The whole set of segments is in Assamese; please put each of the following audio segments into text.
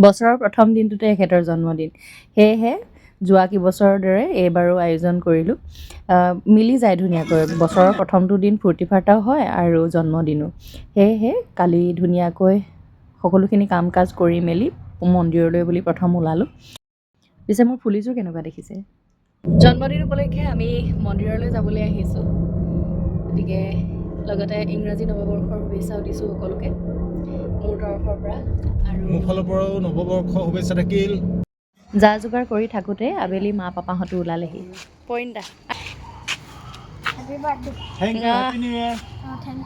বছৰৰ প্ৰথম দিনটোতে এখেতৰ জন্মদিন, সেয়েহে যোৱা কিবছৰৰ দৰে এইবাৰো আয়োজন কৰিলোঁ। মিলি যায় ধুনীয়াকৈ, বছৰৰ প্ৰথমটো দিন ফূৰ্তি ফাৰ্তাও হয় আৰু জন্মদিনো। সেয়েহে কালি ধুনীয়াকৈ সকলোখিনি কাম কাজ কৰি মেলি মন্দিৰলৈ বুলি প্ৰথম ওলালোঁ। পিছে মোৰ ফুলিযোৰ কেনেকুৱা দেখিছে? জন্মদিন উপলক্ষে আমি মন্দিৰলৈ যাবলৈ আহিছোঁ, গতিকে লগতে ইংৰাজী নৱবৰ্ষৰ শুভেচ্ছাও দিছোঁ সকলোকে মোৰ তৰফৰ পৰা, আৰু মোৰ ফালৰ পৰাও নৱবৰ্ষৰ শুভেচ্ছা থাকিল। যা যোগাৰ কৰি থাকোঁতে আবেলি মা পাপাহঁতো ওলালেহি। Parinita, Happy New Year. Thank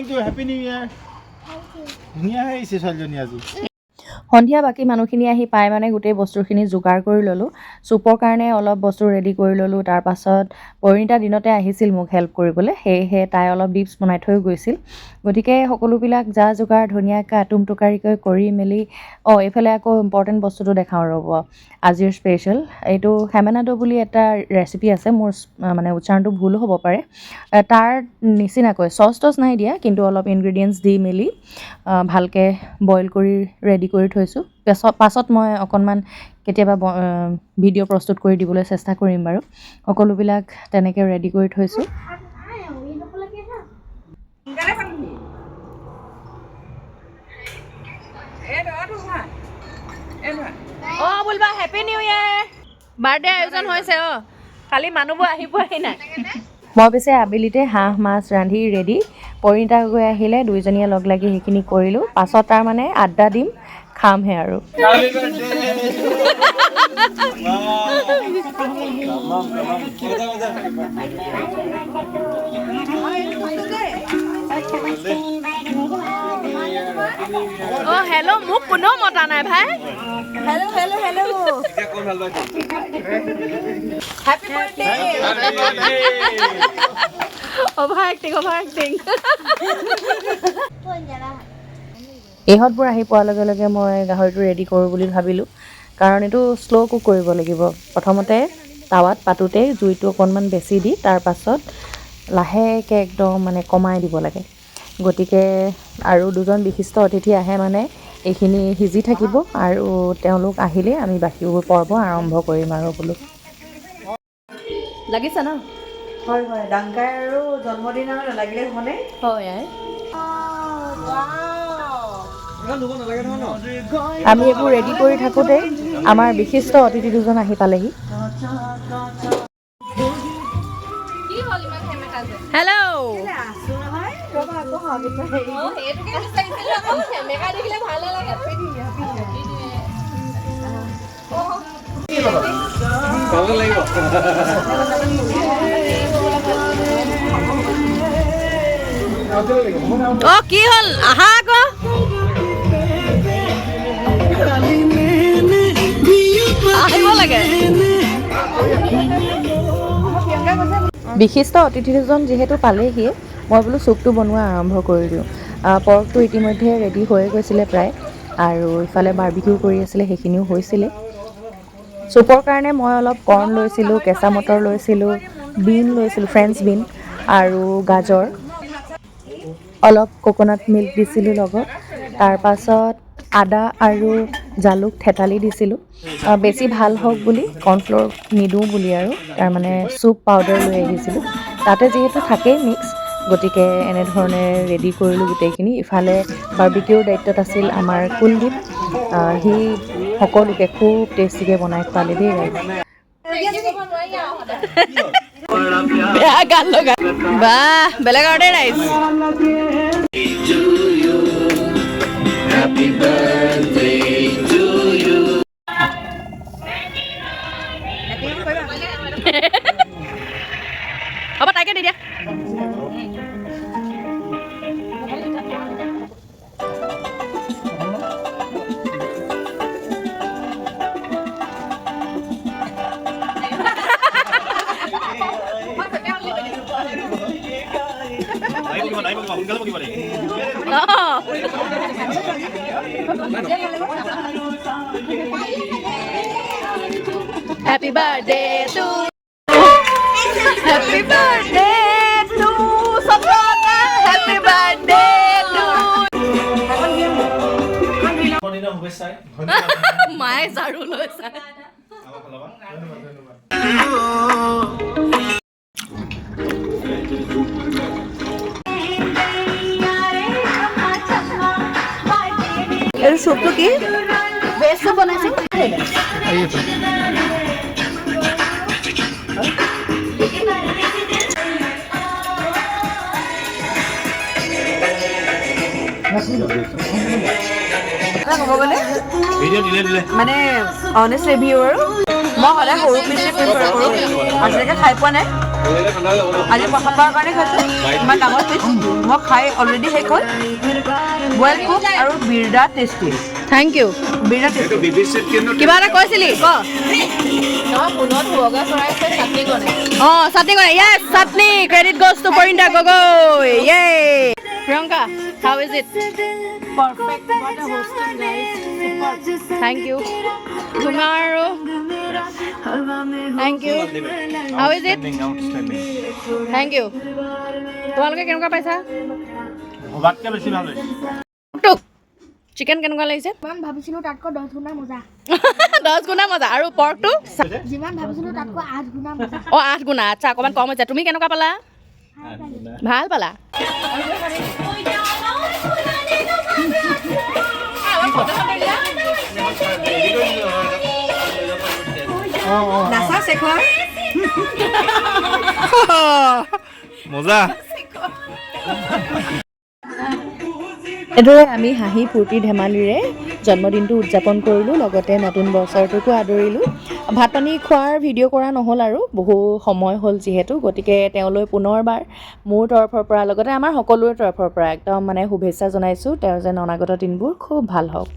you. Happy New Year. ধুনীয়া আহিছে ছোৱালীজনী আজি। সন্ধিয়া বাকী মানুহখিনি আহি পাই মানে গোটেই বস্তুখিনি যোগাৰ কৰি ল'লোঁ। চুপৰ কাৰণে অলপ বস্তু ৰেডি কৰি ল'লোঁ। তাৰপাছত পৰিণীতা দিনতে আহিছিল মোক হেল্প কৰিবলৈ, সেয়েহে তাই অলপ ডিপছ বনাই থৈ গৈছিল। গতিকে সকলোবিলাক যা যোগাৰ ধুনীয়াকৈ আটোম টোকাৰিকৈ কৰি মেলি, এইফালে আকৌ ইম্পৰ্টেণ্ট বস্তুটো দেখাওঁ ৰ'ব, আজিৰ স্পেচিয়েল এইটো হেমেনাডো বুলি এটা ৰেচিপি আছে, মোৰ মানে উচ্চাৰণটো ভুলো হ'ব পাৰে। তাৰ নিচিনাকৈ চচ টচ নাই দিয়া, কিন্তু অলপ ইনগ্ৰিডিয়েণ্টছ দি মেলি ভালকৈ বইল কৰি ৰেডি কৰি থৈছোঁ। পাছত মই অকণমান কেতিয়াবা ভিডিঅ' প্ৰস্তুত কৰি দিবলৈ চেষ্টা কৰিম বাৰু। সকলোবিলাক তেনেকৈ ৰেডি কৰি থৈছোঁ। বুলবা হেপী নিউ ইয়েৰ, বাৰ্থডে আয়োজন হৈছে। খালি মানুহবোৰ আহি পোৱাহি নাই। মই পিছে আবেলিতে হাঁহ মাছ ৰান্ধি ৰেডি, পৰিণীতা গৈ আহিলে দুইজনীয়ে লগ লাগি সেইখিনি কৰিলোঁ। পাছত তাৰমানে আড্ডা দিম, খামহে আৰু। হেল্ল', মোক কোনেও মতা নাই ভাই। Hello'. Happy birthday. Over acting. ইহঁতবোৰ আহি পোৱাৰ লগে লগে মই গাহৰিটো ৰেডি কৰোঁ বুলি ভাবিলোঁ, কাৰণ এইটো শ্ল' কুক কৰিব লাগিব। প্ৰথমতে টাৱাত পাতোঁতেই জুইটো অকণমান বেছি দি তাৰপাছত লাহেকৈ একদম মানে কমাই দিব লাগে। গতিকে আৰু দুজন বিশিষ্ট অতিথি আহে মানে এইখিনি সিজি থাকিব, আৰু তেওঁলোক আহিলে আমি বাকীবোৰ পৰ্ব আৰম্ভ কৰিম আৰু বোলো। লাগিছে ন? হয়, ডাংকাই আৰু জন্মদিন আৰু নালাগিলে হ'বনে? হয়। আমি এইবোৰ ৰেডি কৰি থাকোঁতে আমাৰ বিশিষ্ট অতিথি দুজন আহি পালেহি। হেল্ল'। কি হ'ল? আহা আকৌ। আহিব লাগে। বিশিষ্ট অতিথি দুজন যিহেতু পালেহি, মই বোলো চুপটো বনোৱা আৰম্ভ কৰি দিওঁ। পৰ্কটো ইতিমধ্যে ৰেডি হৈ গৈছিলে প্ৰায়, আৰু ইফালে বাৰ্বিকিউ কৰি আছিলে, সেইখিনিও হৈছিলে। চুপৰ কাৰণে মই অলপ কৰ্ণ লৈছিলোঁ, কেঁচা মটৰ লৈছিলোঁ, বিন লৈছিলোঁ, ফ্ৰেঞ্চ বিন, আৰু গাজৰ, অলপ কোকোনাট মিল্ক দিছিলোঁ লগত। তাৰপাছত আদা আৰু জালুক থেতালি দিছিলোঁ, বেছি ভাল হওক বুলি, কৰ্ণফ্ল'ৰ নিদিওঁ বুলি, আৰু তাৰমানে চুপ পাউডাৰ লৈ আহিছিলোঁ। তাতে যিহেতু থাকেই মিক্স, গতিকে এনেধৰণে ৰেডি কৰিলোঁ গোটেইখিনি। ইফালে বাৰ্বিকিউৰ দায়িত্বত আছিল আমাৰ কুলদীপ, সি সকলোকে খুব টেষ্টিকৈ বনাই খোৱালে দেই ৰাইজ। বেয়া গান লগা, বাহ বেলেগ আৰু দেই ৰাইজ। হ'ব তাইকে দি দিয়া। Happy birthday to Happy birthday to Sabrina. Happy birthday to জন্মদিনৰ শুভেচ্ছাই ধন্যবাদ মায়ে ঝাৰু লৈছে আমাৰ ফালৰ পৰা ধন্যবাদ এইটো চুপটো কি ভেজ চুপ বনাইছে ক'ব গ'লে ভিডিঅ' দিলে মানে অনেষ্ট ৰিভিউ আৰু মই সদায় সৰু পিচে প্ৰিফাৰ কৰোঁ আজিলৈকে খাই পোৱা নাই আজি প্ৰথমবাৰৰ কাৰণে খাইছোঁ ইমান ডাঙৰ পিচ মই খাই অলৰেডি শেষ হ'ল বইল কুক আৰু বিৰাট টেষ্টি থেংক ইউ বিৰাট টেষ্টি কিবা এটা কৈছিলি ক অঁ চাটনি কৰে yes chutney credit goes to Parinda Gogoi য়ে Priyanka how is it perfect for the hosting guys thank you তোমাৰো thank you how is it thank you তোমালোকে কেনেকুৱা পাইছা ভবাতকৈ বেছি ভাল হৈছে তোক চিকেন কেনেকুৱা লাগিছে যিমান ভাবিছিলোঁ তাতকৈ 10 গুণা মজা 10 গুণা মজা আৰু পৰ্কটো যিমান ভাবিছিলোঁ তাতকৈ 8 গুণা মজা অঁ 8 গুণা আচ্ছা অকণমান কম হৈছে তুমি কেনেকুৱা পালা ভাল পালা নাচা শেখৰ মজা এইদৰে আমি হাঁহি ফূৰ্তি ধেমালিৰে জন্মদিনটো উদযাপন কৰিলোঁ লগতে নতুন বছৰটোকো আদৰিলোঁ ভাত পানী খোৱাৰ ভিডিঅ' কৰা নহ'ল আৰু বহু সময় হ'ল যিহেতু গতিকে তেওঁলৈ পুনৰবাৰ মোৰ তৰফৰ পৰা লগতে আমাৰ সকলোৰে তৰফৰ পৰা একদম মানে শুভেচ্ছা জনাইছোঁ তেওঁৰ যেন অনাগত দিনবোৰ খুব ভাল হওক